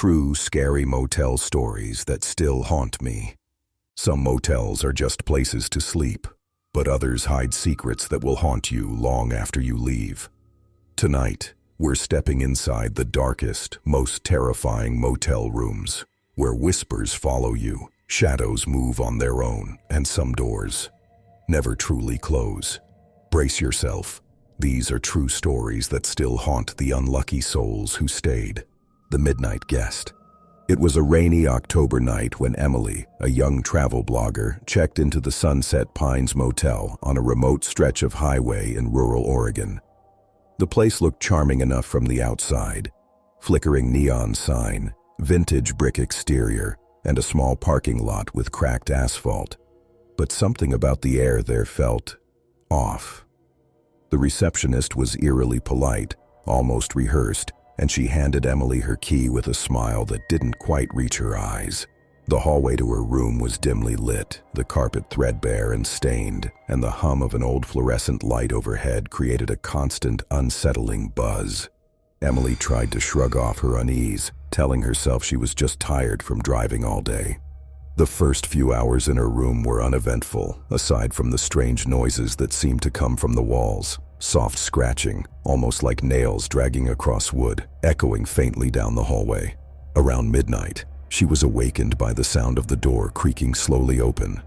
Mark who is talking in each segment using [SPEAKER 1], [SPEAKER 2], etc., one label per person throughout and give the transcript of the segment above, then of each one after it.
[SPEAKER 1] true scary motel stories that still haunt me. Some motels are just places to sleep, but others hide secrets that will haunt you long after you leave. Tonight, we're stepping inside the darkest, most terrifying motel rooms, where whispers follow you, shadows move on their own, and some doors never truly close. Brace yourself. These are true stories that still haunt the unlucky souls who stayed. The Midnight Guest. It was a rainy October night when Emily, a young travel blogger, checked into the Sunset Pines Motel on a remote stretch of highway in rural Oregon. The place looked charming enough from the outside. Flickering neon sign, vintage brick exterior, and a small parking lot with cracked asphalt. But something about the air there felt off. The receptionist was eerily polite, almost rehearsed, and she handed Emily her key with a smile that didn't quite reach her eyes. The hallway to her room was dimly lit, the carpet threadbare and stained, and the hum of an old fluorescent light overhead created a constant, unsettling buzz. Emily tried to shrug off her unease, telling herself she was just tired from driving all day. The first few hours in her room were uneventful, aside from the strange noises that seemed to come from the walls. Soft scratching, almost like nails dragging across wood, echoing faintly down the hallway. Around midnight, she was awakened by the sound of the door creaking slowly open.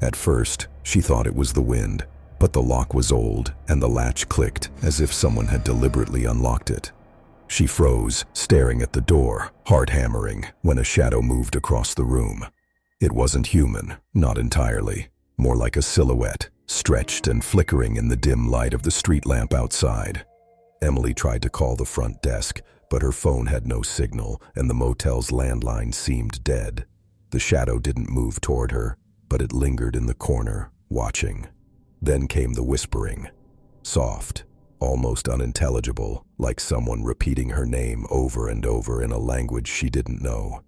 [SPEAKER 1] At first, she thought it was the wind, but the lock was old and the latch clicked as if someone had deliberately unlocked it. She froze, staring at the door, heart hammering, when a shadow moved across the room. It wasn't human, not entirely, more like a silhouette, stretched and flickering in the dim light of the street lamp outside. Emily tried to call the front desk, but her phone had no signal and the motel's landline seemed dead. The shadow didn't move toward her, but it lingered in the corner, watching. Then came the whispering. Soft, almost unintelligible, like someone repeating her name over and over in a language she didn't know.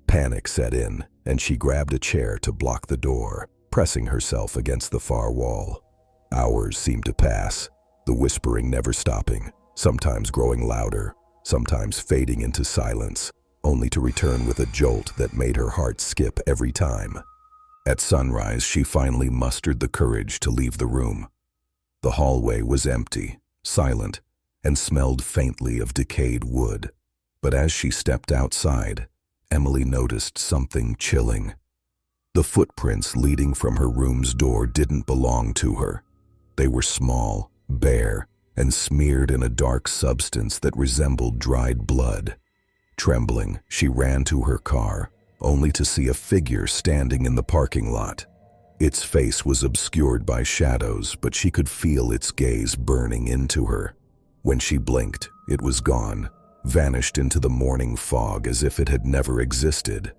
[SPEAKER 1] Panic set in, and she grabbed a chair to block the door, pressing herself against the far wall. Hours seemed to pass, the whispering never stopping, sometimes growing louder, sometimes fading into silence, only to return with a jolt that made her heart skip every time. At sunrise, she finally mustered the courage to leave the room. The hallway was empty, silent, and smelled faintly of decayed wood. But as she stepped outside, Emily noticed something chilling. The footprints leading from her room's door didn't belong to her. They were small, bare, and smeared in a dark substance that resembled dried blood. Trembling, she ran to her car, only to see a figure standing in the parking lot. Its face was obscured by shadows, but she could feel its gaze burning into her. When she blinked, it was gone, vanished into the morning fog as if it had never existed.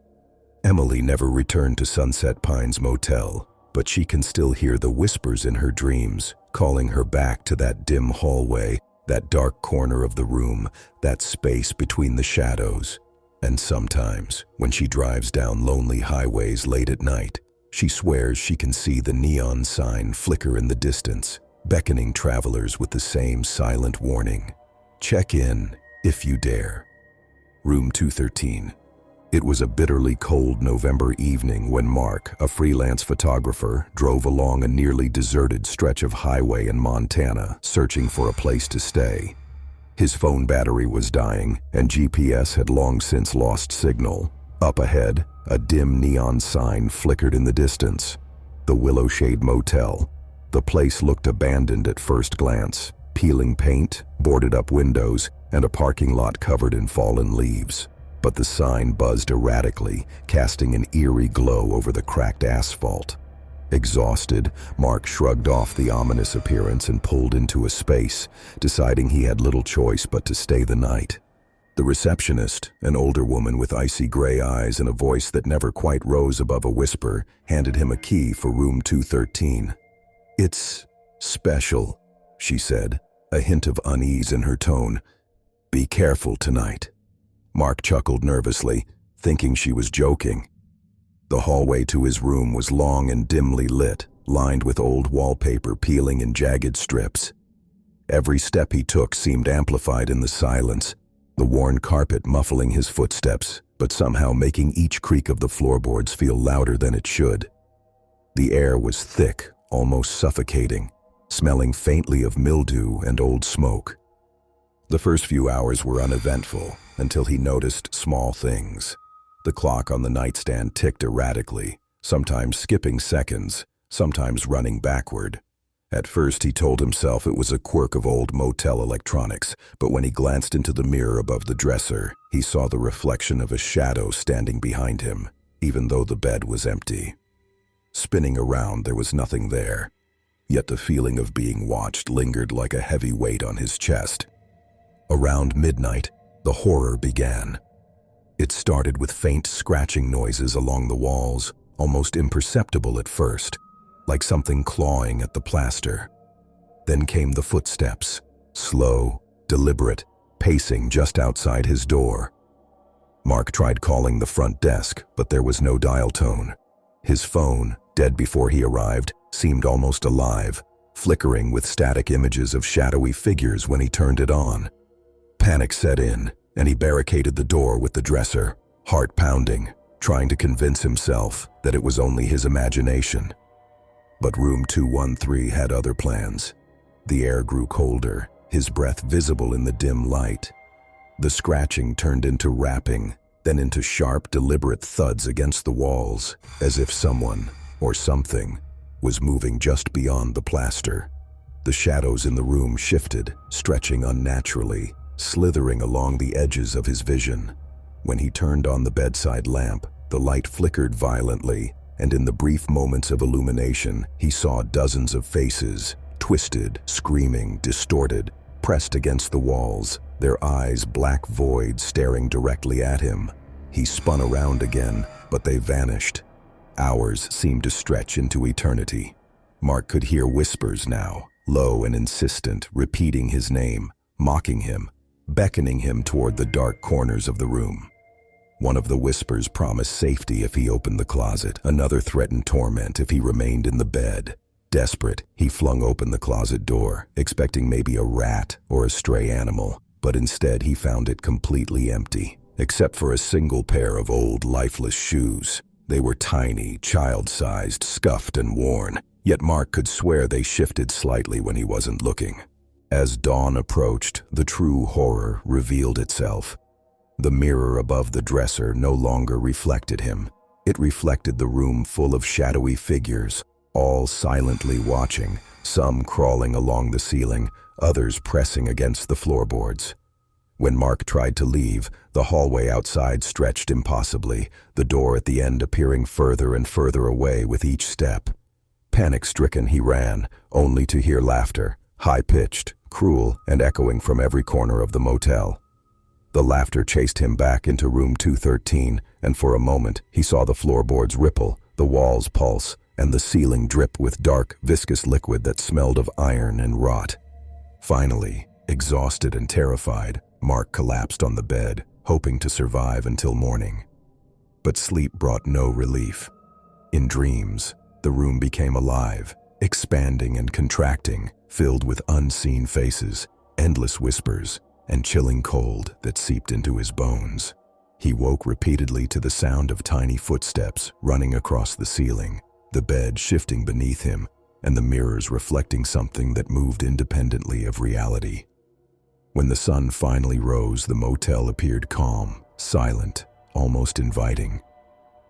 [SPEAKER 1] Emily never returned to Sunset Pines Motel, but she can still hear the whispers in her dreams, calling her back to that dim hallway, that dark corner of the room, that space between the shadows. And sometimes, when she drives down lonely highways late at night, she swears she can see the neon sign flicker in the distance, beckoning travelers with the same silent warning. Check in, if you dare. Room 213. It was a bitterly cold November evening when Mark, a freelance photographer, drove along a nearly deserted stretch of highway in Montana, searching for a place to stay. His phone battery was dying, and GPS had long since lost signal. Up ahead, a dim neon sign flickered in the distance. The Willow Shade Motel. The place looked abandoned at first glance. Peeling paint, boarded-up windows, and a parking lot covered in fallen leaves. But the sign buzzed erratically, casting an eerie glow over the cracked asphalt. Exhausted, Mark shrugged off the ominous appearance and pulled into a space, deciding he had little choice but to stay the night. The receptionist, an older woman with icy gray eyes and a voice that never quite rose above a whisper, handed him a key for room 213. "It's special," she said, a hint of unease in her tone. "Be careful tonight." Mark chuckled nervously, thinking she was joking. The hallway to his room was long and dimly lit, lined with old wallpaper peeling in jagged strips. Every step he took seemed amplified in the silence. the worn carpet muffling his footsteps, but somehow making each creak of the floorboards feel louder than it should. The air was thick, almost suffocating, smelling faintly of mildew and old smoke. The first few hours were uneventful until he noticed small things. The clock on the nightstand ticked erratically, sometimes skipping seconds, sometimes running backward. At first he told himself it was a quirk of old motel electronics, but when he glanced into the mirror above the dresser, he saw the reflection of a shadow standing behind him, even though the bed was empty. Spinning around, there was nothing there, yet the feeling of being watched lingered like a heavy weight on his chest. Around midnight, the horror began. It started with faint scratching noises along the walls, almost imperceptible at first, like something clawing at the plaster. Then came the footsteps, slow, deliberate, pacing just outside his door. Mark tried calling the front desk, but there was no dial tone. His phone, dead before he arrived, seemed almost alive, flickering with static images of shadowy figures when he turned it on. Panic set in, and he barricaded the door with the dresser, heart pounding, trying to convince himself that it was only his imagination. But room 213 had other plans. The air grew colder, his breath visible in the dim light. The scratching turned into rapping, then into sharp, deliberate thuds against the walls, as if someone, or something, was moving just beyond the plaster. The shadows in the room shifted, stretching unnaturally, slithering along the edges of his vision. When he turned on the bedside lamp, the light flickered violently, and in the brief moments of illumination, he saw dozens of faces, twisted, screaming, distorted, pressed against the walls, their eyes black voids staring directly at him. He spun around again, but they vanished. Hours seemed to stretch into eternity. Mark could hear whispers now, low and insistent, repeating his name, mocking him, beckoning him toward the dark corners of the room. One of the whispers promised safety if he opened the closet, another threatened torment if he remained in the bed. Desperate, he flung open the closet door, expecting maybe a rat or a stray animal, but instead he found it completely empty, except for a single pair of old, lifeless shoes. They were tiny, child-sized, scuffed and worn, yet Mark could swear they shifted slightly when he wasn't looking. As dawn approached, the true horror revealed itself. The mirror above the dresser no longer reflected him. It reflected the room full of shadowy figures, all silently watching, some crawling along the ceiling, others pressing against the floorboards. When Mark tried to leave, the hallway outside stretched impossibly, the door at the end appearing further and further away with each step. Panic-stricken, he ran, only to hear laughter, high-pitched, cruel, and echoing from every corner of the motel. The laughter chased him back into room 213, and for a moment he saw the floorboards ripple, the walls pulse, and the ceiling drip with dark, viscous liquid that smelled of iron and rot. Finally, exhausted and terrified, Mark collapsed on the bed, hoping to survive until morning. But sleep brought no relief. In dreams, the room became alive, expanding and contracting, filled with unseen faces, endless whispers, and chilling cold that seeped into his bones. He woke repeatedly to the sound of tiny footsteps running across the ceiling, the bed shifting beneath him, and the mirrors reflecting something that moved independently of reality. When the sun finally rose, the motel appeared calm, silent, almost inviting,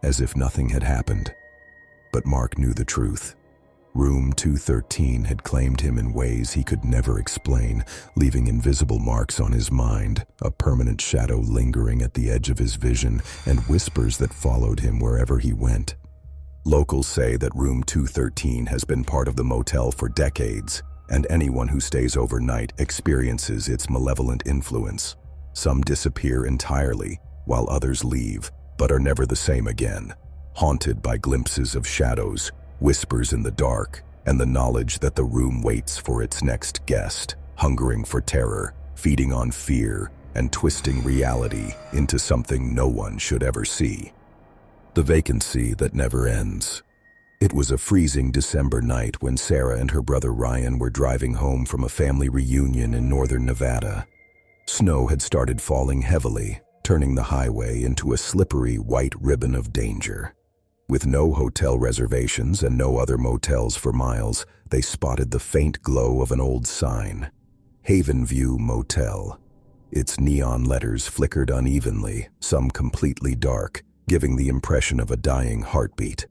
[SPEAKER 1] as if nothing had happened. But Mark knew the truth. Room 213 had claimed him in ways he could never explain, leaving invisible marks on his mind, a permanent shadow lingering at the edge of his vision, and whispers that followed him wherever he went. Locals say that room 213 has been part of the motel for decades, and anyone who stays overnight experiences its malevolent influence. Some disappear entirely, while others leave, but are never the same again, haunted by glimpses of shadows, whispers in the dark, and the knowledge that the room waits for its next guest, hungering for terror, feeding on fear, and twisting reality into something no one should ever see. The vacancy that never ends. It was a freezing December night when Sarah and her brother Ryan were driving home from a family reunion in northern Nevada. Snow had started falling heavily, turning the highway into a slippery white ribbon of danger. With no hotel reservations and no other motels for miles, they spotted the faint glow of an old sign. Havenview Motel. Its neon letters flickered unevenly, some completely dark, giving the impression of a dying heartbeat.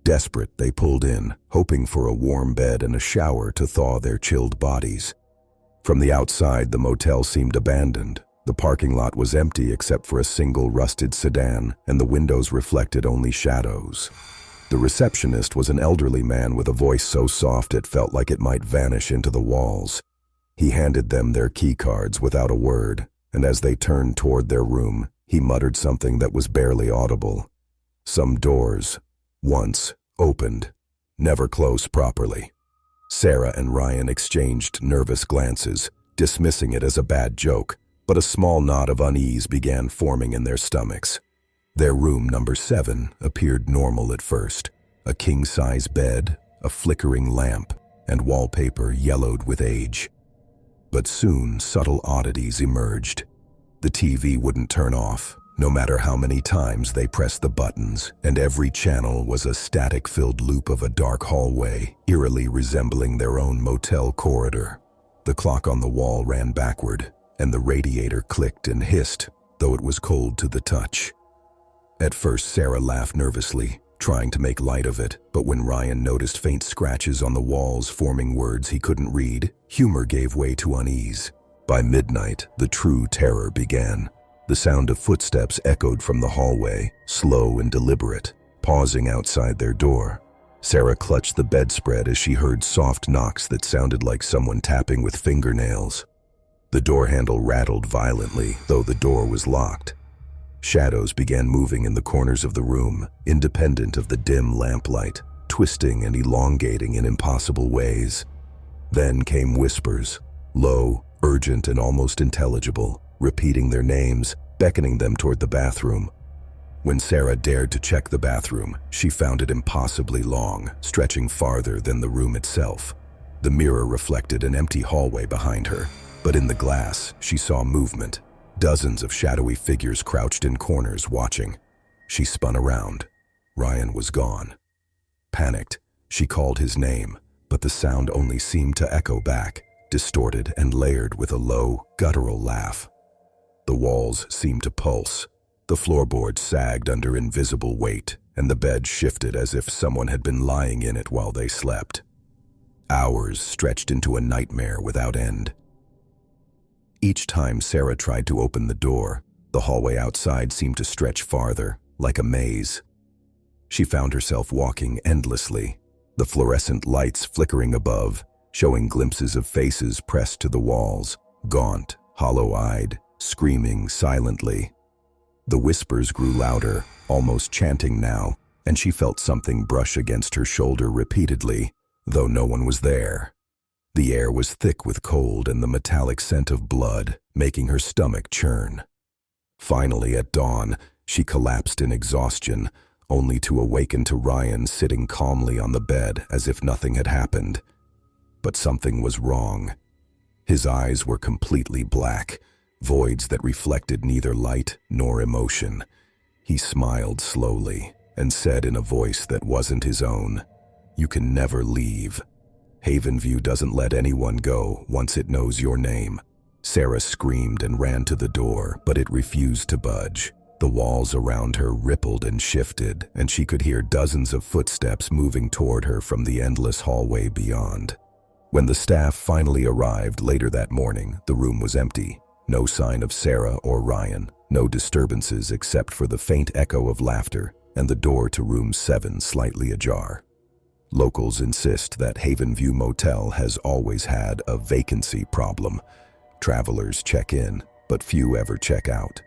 [SPEAKER 1] Desperate, they pulled in, hoping for a warm bed and a shower to thaw their chilled bodies. From the outside, the motel seemed abandoned. The parking lot was empty except for a single rusted sedan, and the windows reflected only shadows. The receptionist was an elderly man with a voice so soft it felt like it might vanish into the walls. He handed them their key cards without a word, and as they turned toward their room, he muttered something that was barely audible. Some doors, once opened, never closed properly. Sarah and Ryan exchanged nervous glances, dismissing it as a bad joke, but a small knot of unease began forming in their stomachs. Their room, number 7, appeared normal at first. A king-size bed, a flickering lamp, and wallpaper yellowed with age. But soon, subtle oddities emerged. The TV wouldn't turn off, no matter how many times they pressed the buttons, and every channel was a static-filled loop of a dark hallway, eerily resembling their own motel corridor. The clock on the wall ran backward, and the radiator clicked and hissed, though it was cold to the touch. At first, Sarah laughed nervously, trying to make light of it, but when Ryan noticed faint scratches on the walls forming words he couldn't read, humor gave way to unease. By midnight, the true terror began. The sound of footsteps echoed from the hallway, slow and deliberate, pausing outside their door. Sarah clutched the bedspread as she heard soft knocks that sounded like someone tapping with fingernails. The door handle rattled violently, though the door was locked. Shadows began moving in the corners of the room, independent of the dim lamplight, twisting and elongating in impossible ways. Then came whispers, low, urgent, and almost intelligible, repeating their names, beckoning them toward the bathroom. When Sarah dared to check the bathroom, she found it impossibly long, stretching farther than the room itself. The mirror reflected an empty hallway behind her, but in the glass, she saw movement. Dozens of shadowy figures crouched in corners watching. She spun around. Ryan was gone. Panicked, she called his name, but the sound only seemed to echo back, distorted and layered with a low, guttural laugh. The walls seemed to pulse. The floorboards sagged under invisible weight, and the bed shifted as if someone had been lying in it while they slept. Hours stretched into a nightmare without end. Each time Sarah tried to open the door, the hallway outside seemed to stretch farther, like a maze. She found herself walking endlessly, the fluorescent lights flickering above, showing glimpses of faces pressed to the walls, gaunt, hollow-eyed, screaming silently. The whispers grew louder, almost chanting now, and she felt something brush against her shoulder repeatedly, though no one was there. The air was thick with cold and the metallic scent of blood, making her stomach churn. Finally, at dawn, she collapsed in exhaustion, only to awaken to Ryan sitting calmly on the bed as if nothing had happened. But something was wrong. His eyes were completely black, voids that reflected neither light nor emotion. He smiled slowly and said in a voice that wasn't his own, "You can never leave. Havenview doesn't let anyone go once it knows your name." Sarah screamed and ran to the door, but it refused to budge. The walls around her rippled and shifted, and she could hear dozens of footsteps moving toward her from the endless hallway beyond. When the staff finally arrived later that morning, the room was empty. No sign of Sarah or Ryan, no disturbances except for the faint echo of laughter, and the door to room 7 slightly ajar. Locals insist that Havenview Motel has always had a vacancy problem. Travelers check in, but few ever check out.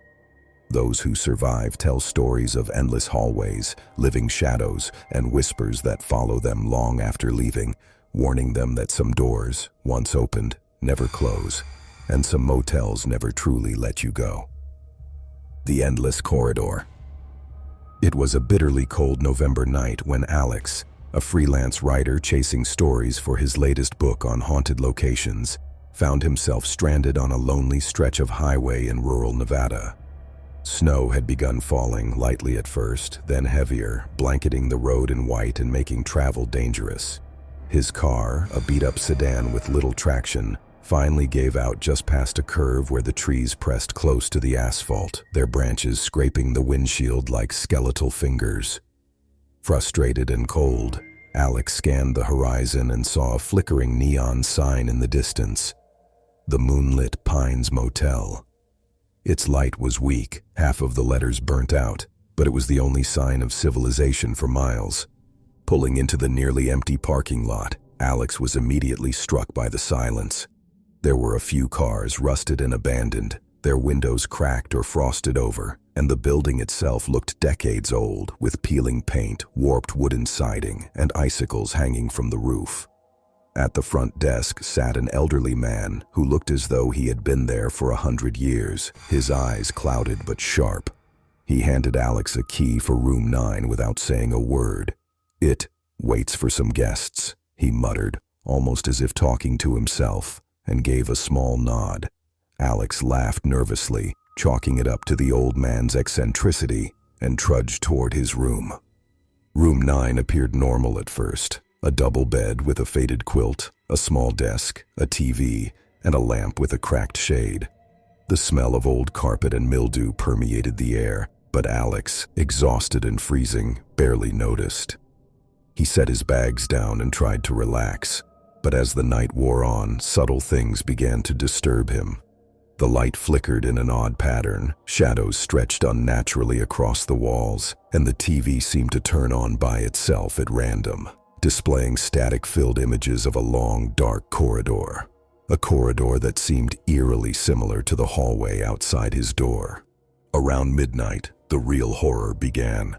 [SPEAKER 1] Those who survive tell stories of endless hallways, living shadows, and whispers that follow them long after leaving, warning them that some doors, once opened, never close, and some motels never truly let you go. The endless corridor. It was a bitterly cold November night when Alex, a freelance writer chasing stories for his latest book on haunted locations, found himself stranded on a lonely stretch of highway in rural Nevada. Snow had begun falling, lightly at first, then heavier, blanketing the road in white and making travel dangerous. His car, a beat-up sedan with little traction, finally gave out just past a curve where the trees pressed close to the asphalt, their branches scraping the windshield like skeletal fingers. Frustrated and cold, Alex scanned the horizon and saw a flickering neon sign in the distance. The moonlit Pines Motel. Its light was weak, half of the letters burnt out, but it was the only sign of civilization for miles. Pulling into the nearly empty parking lot, Alex was immediately struck by the silence. There were a few cars, rusted and abandoned, their windows cracked or frosted over, and the building itself looked decades old, with peeling paint, warped wooden siding, and icicles hanging from the roof. At the front desk sat an elderly man who looked as though he had been there for 100 years, his eyes clouded but sharp. He handed Alex a key for room 9 without saying a word. "It waits for some guests," he muttered, almost as if talking to himself, and gave a small nod. Alex laughed nervously, chalking it up to the old man's eccentricity, and trudged toward his room. Room 9 appeared normal at first. A double bed with a faded quilt, a small desk, a TV, and a lamp with a cracked shade. The smell of old carpet and mildew permeated the air, but Alex, exhausted and freezing, barely noticed. He set his bags down and tried to relax, but as the night wore on, subtle things began to disturb him. The light flickered in an odd pattern, shadows stretched unnaturally across the walls, and the TV seemed to turn on by itself at random, displaying static-filled images of a long, dark corridor. A corridor that seemed eerily similar to the hallway outside his door. Around midnight, the real horror began.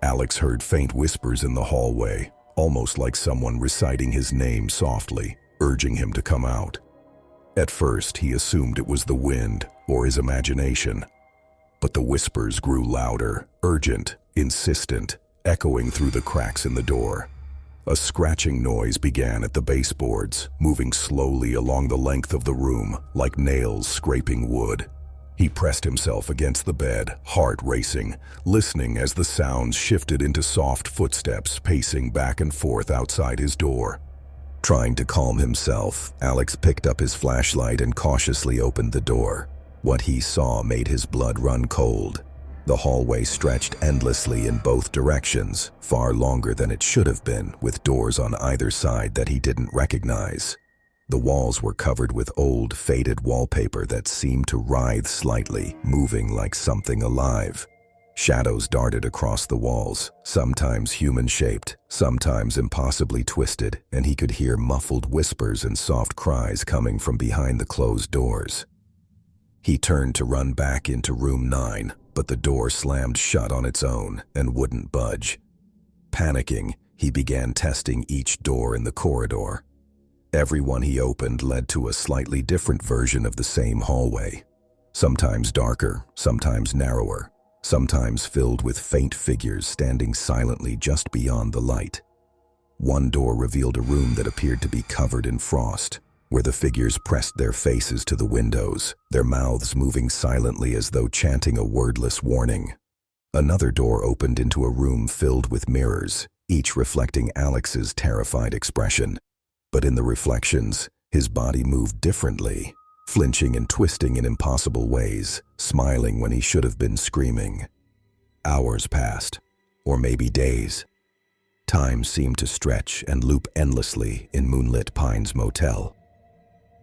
[SPEAKER 1] Alex heard faint whispers in the hallway, almost like someone reciting his name softly, urging him to come out. At first, he assumed it was the wind or his imagination. But the whispers grew louder, urgent, insistent, echoing through the cracks in the door. A scratching noise began at the baseboards, moving slowly along the length of the room, like nails scraping wood. He pressed himself against the bed, heart racing, listening as the sounds shifted into soft footsteps pacing back and forth outside his door. Trying to calm himself, Alex picked up his flashlight and cautiously opened the door. What he saw made his blood run cold. The hallway stretched endlessly in both directions, far longer than it should have been, with doors on either side that he didn't recognize. The walls were covered with old, faded wallpaper that seemed to writhe slightly, moving like something alive. Shadows darted across the walls, sometimes human-shaped, sometimes impossibly twisted, and he could hear muffled whispers and soft cries coming from behind the closed doors. He turned to run back into room 9, but the door slammed shut on its own and wouldn't budge. Panicking, he began testing each door in the corridor. Every one he opened led to a slightly different version of the same hallway. Sometimes darker, sometimes narrower, sometimes filled with faint figures standing silently just beyond the light. One door revealed a room that appeared to be covered in frost, where the figures pressed their faces to the windows, their mouths moving silently as though chanting a wordless warning. Another door opened into a room filled with mirrors, each reflecting Alex's terrified expression. But in the reflections, his body moved differently, flinching and twisting in impossible ways, smiling when he should have been screaming. Hours passed, or maybe days. Time seemed to stretch and loop endlessly in moonlit Pines Motel.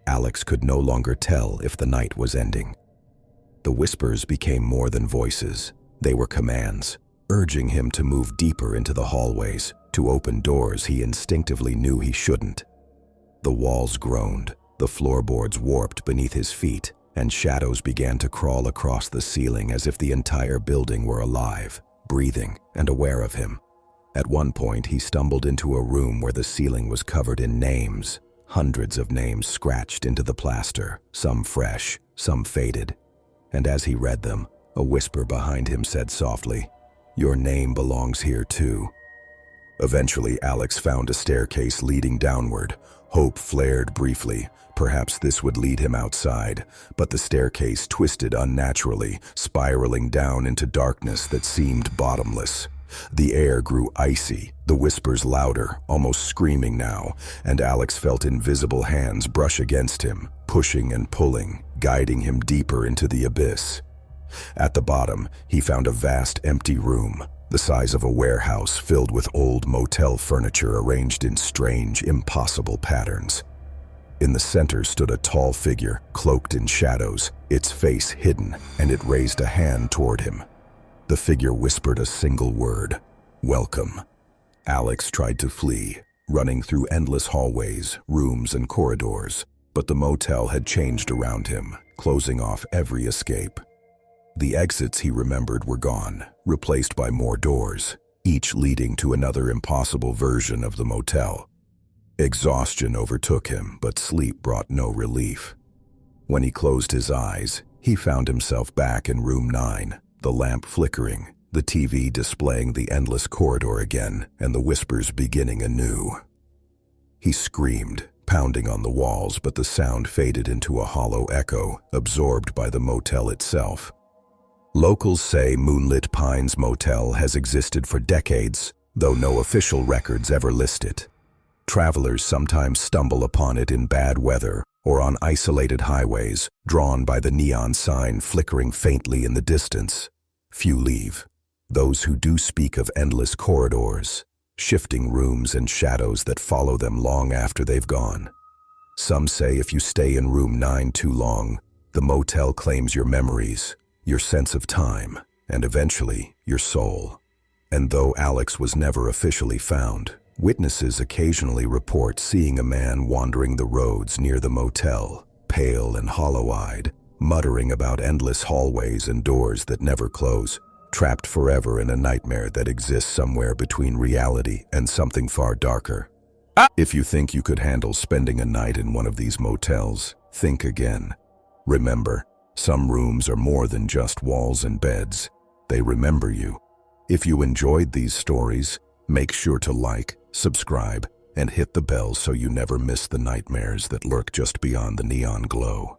[SPEAKER 1] Alex could no longer tell if the night was ending. The whispers became more than voices. They were commands, urging him to move deeper into the hallways, to open doors he instinctively knew he shouldn't. The walls groaned, the floorboards warped beneath his feet, and shadows began to crawl across the ceiling as if the entire building were alive, breathing, and aware of him. At one point, he stumbled into a room where the ceiling was covered in names, hundreds of names scratched into the plaster, some fresh, some faded. And as he read them, a whisper behind him said softly, "Your name belongs here too." Eventually, Alex found a staircase leading downward, Hope flared briefly. Perhaps this would lead him outside, but the staircase twisted unnaturally, spiraling down into darkness that seemed bottomless. The air grew icy, the whispers louder, almost screaming now, and Alex felt invisible hands brush against him, pushing and pulling, guiding him deeper into the abyss. At the bottom, he found a vast empty room, the size of a warehouse filled with old motel furniture arranged in strange, impossible patterns. In the center stood a tall figure, cloaked in shadows, its face hidden, and it raised a hand toward him. The figure whispered a single word, "Welcome." Alex tried to flee, running through endless hallways, rooms, and corridors, but the motel had changed around him, closing off every escape. The exits he remembered were gone, replaced by more doors, each leading to another impossible version of the motel. Exhaustion overtook him, but sleep brought no relief. When he closed his eyes, he found himself back in room 9, the lamp flickering, the TV displaying the endless corridor again, and the whispers beginning anew. He screamed, pounding on the walls, but the sound faded into a hollow echo, absorbed by the motel itself. Locals say Moonlit Pines Motel has existed for decades, though no official records ever list it. Travelers sometimes stumble upon it in bad weather or on isolated highways, drawn by the neon sign flickering faintly in the distance. Few leave. Those who do speak of endless corridors, shifting rooms and shadows that follow them long after they've gone. Some say if you stay in room 9 too long, the motel claims your memories, your sense of time, and eventually your soul. And though Alex was never officially found, witnesses occasionally report seeing a man wandering the roads near the motel, pale and hollow-eyed, muttering about endless hallways and doors that never close, trapped forever in a nightmare that exists somewhere between reality and something far darker. If you think you could handle spending a night in one of these motels, think again. Remember, some rooms are more than just walls and beds. They remember you. If you enjoyed these stories, make sure to like, subscribe, and hit the bell so you never miss the nightmares that lurk just beyond the neon glow.